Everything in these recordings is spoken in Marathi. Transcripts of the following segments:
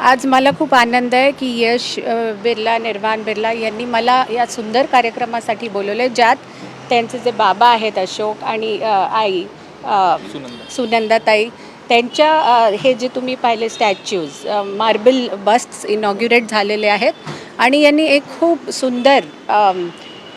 आज मला खूप आनंद आहे की यश बिर्ला, निर्वाण बिर्ला यांनी मला या सुंदर कार्यक्रमासाठी बोलवले, ज्यात त्यांचे जे बाबा आहेत अशोक आणि आई सुनंदाताई, त्यांच्या हे जे तुम्ही पाहिले स्टॅच्यूज, मार्बल बस्ट्स इनॉग्युरेट झालेले आहेत आणि यांनी एक खूप सुंदर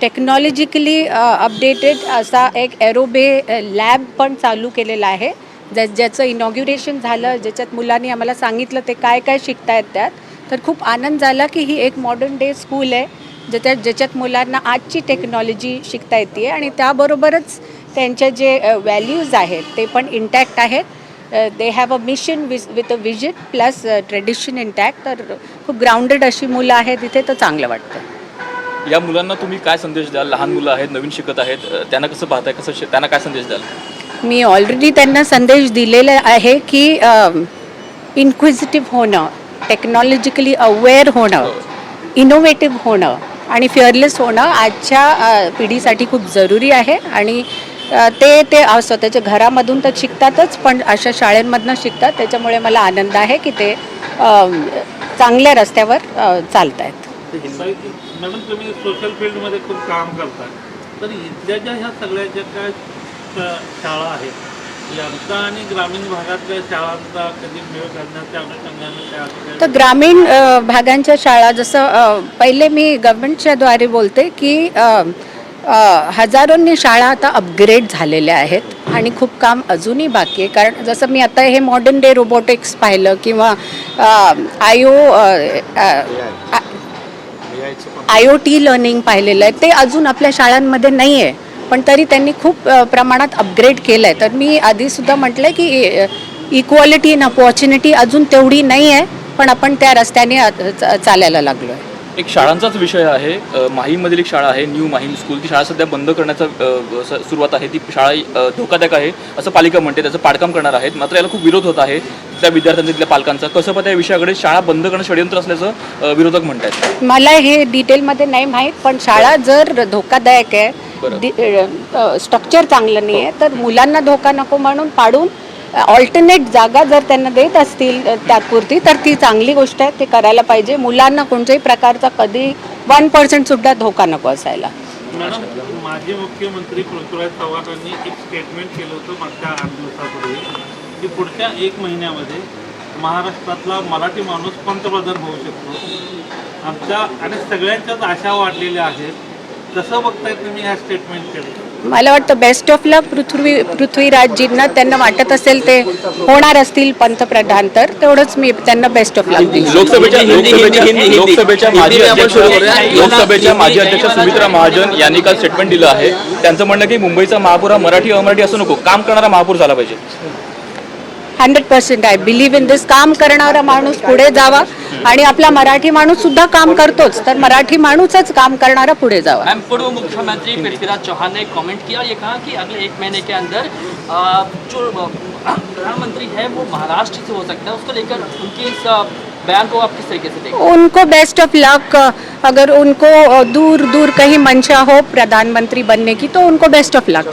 टेक्नॉलॉजिकली अपडेटेड असा एक एरोबे लॅब पण चालू केलेला आहे, ज्याचं इनॉग्युरेशन झालं, ज्याच्यात मुलांनी आम्हाला सांगितलं ते काय काय शिकतायत त्यात. तर खूप आनंद झाला की ही एक मॉडर्न डे स्कूल आहे ज्याच्यात मुलांना आजची टेक्नॉलॉजी शिकता येते आणि त्याबरोबरच त्यांचे जे व्हॅल्यूज आहेत ते पण इंटॅक्ट आहेत. They have a mission with a vision plus tradition intact. तर खूप ग्राउंडेड अशी मुलं आहेत इथे, तर चांगलं वाटतं. या मुलांना तुम्ही काय संदेश द्याल? लहान मुलं आहेत, नवीन शिकत आहेत, त्यांना कसं पाहताय, त्यांना काय संदेश द्याल? मी ऑलरेडी त्यांना संदेश दिलेला आहे की इन्क्विजिटिव्ह होणं, टेक्नॉलॉजिकली अवेअर होणं, इनोव्हेटिव्ह होणं आणि फिअरलेस होणं आजच्या पिढीसाठी खूप जरुरी आहे. आणि ते स्वतःच्या घरामधून तर शिकतातच, पण अशा शाळांमधनं शिकतात. त्याच्यामुळे मला आनंद आहे की ते चांगल्या रस्त्यावर चालत आहेत. मॅडम, तुम्ही सोशल फील्डमध्ये खूप काम करता, तर इथल्या ज्या ह्या सगळ्या ज्या काय शाळा आहेत यांचा आणि ग्रामीण भागातल्या शाळांचा कधी मेळ घालण्याच्या अनुषंगाने तर ग्रामीण भागांच्या शाळा, जसं पहिले मी गव्हर्नमेंटच्याद्वारे बोलते की हजारोंनी शाळा आता अपग्रेड झालेल्या आहेत आणि खूप काम अजूनही बाकी आहे. कारण जसं मी आता हे मॉडर्न डे रोबोटिक्स पाहिलं किंवा IoT लर्निंग पाहिलेलं आहे, ते अजून आपल्या शाळांमध्ये नाही आहे, पण तरी त्यांनी खूप प्रमाणात अपग्रेड केलं आहे. तर मी आधीसुद्धा म्हटलं की इक्वालिटी इन अपॉर्च्युनिटी अजून तेवढी नाही आहे, पण आपण त्या रस्त्याने चालायला लागलो आहे. एक शाळांचाच विषय आहे. माहीममधील एक शाळा आहे, न्यू माहीम स्कूल. ती शाळा सध्या बंद करण्याचा सुरुवात आहे. ती शाळा धोकादायक आहे असं पालिका म्हणते, त्याचं पाडकाम करणार आहेत. मात्र याला खूप विरोध होत आहे त्या विद्यार्थ्यांचा, तिथल्या पालकांचा. कसं पाहता या विषयाकडे? शाळा बंद करणं षडयंत्र असल्याचं विरोधक म्हणतात. मला हे डिटेलमध्ये नाही माहीत, पण शाळा जर धोकादायक आहे, स्ट्रक्चर चांगलं नाही आहे, तर मुलांना धोका नको म्हणून पाडून ऑल्टरनेट जागा जर त्यांना देत असतील त्यापुरती, तर ती चांगली गोष्ट आहे. ते करायला पाहिजे. मुलांना कोणत्याही प्रकारचा कधी 1% सुद्धा धोका नको असायला. मॅडम, माजी मुख्यमंत्री पृथ्वीराज चव्हाणांनी एक स्टेटमेंट केलं होतं मागच्या 8 दिवसापूर्वी की पुढच्या 1 महिन्यामध्ये महाराष्ट्रातला मराठी माणूस पंतप्रधान होऊ शकतो. आमच्या आणि सगळ्यांच्याच आशा वाढलेल्या आहेत. कसं बघताय तुम्ही ह्या स्टेटमेंट केलं? मला वाटतं बेस्ट ऑफ लक पृथ्वीराजजींना. त्यांना वाटत असेल ते होणार असतील पंतप्रधान, तर तेवढंच मी त्यांना बेस्ट ऑफ लक देईन. लोकसभेच्या माजी अध्यक्ष सुमित्रा महाजन यांनी काल स्टेटमेंट दिलं आहे. त्यांचं म्हणणं की मुंबईचा महापौर हा मराठी अमराठी असू नको, काम करणारा महापौर झाला पाहिजे. 100% आय बिलीव्ह इन दिस. काम करणारा माणूस पुढे जावा आणि आपला मराठी माणूस सुद्धा काम करतोच, तर मराठी माणूसच काम करणारा पुढे जावा. पूर्व मुख्यमंत्री पृथ्वीराज चौहान ने कमेंट किया, ये कहा कि अगले 1 महीने के अंदर जो प्रधानमंत्री है वो महाराष्ट्र से हो सकता है. उसको लेकर उनकी इस बयान को आप किस तरीके से देखते हैं? उनको बेस्ट ऑफ लक. अगर उनको दूर दूर कहीं मंशा हो प्रधानमंत्री बनने की, तो उनको बेस्ट ऑफ लक.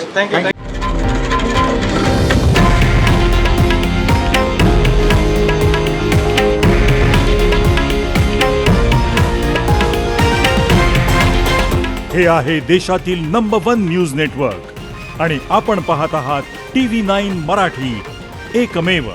हे आहे देशातील नंबर 1 न्यूज नेटवर्क आणि आपण पाहत आहात TV9 मराठी, एकमेव.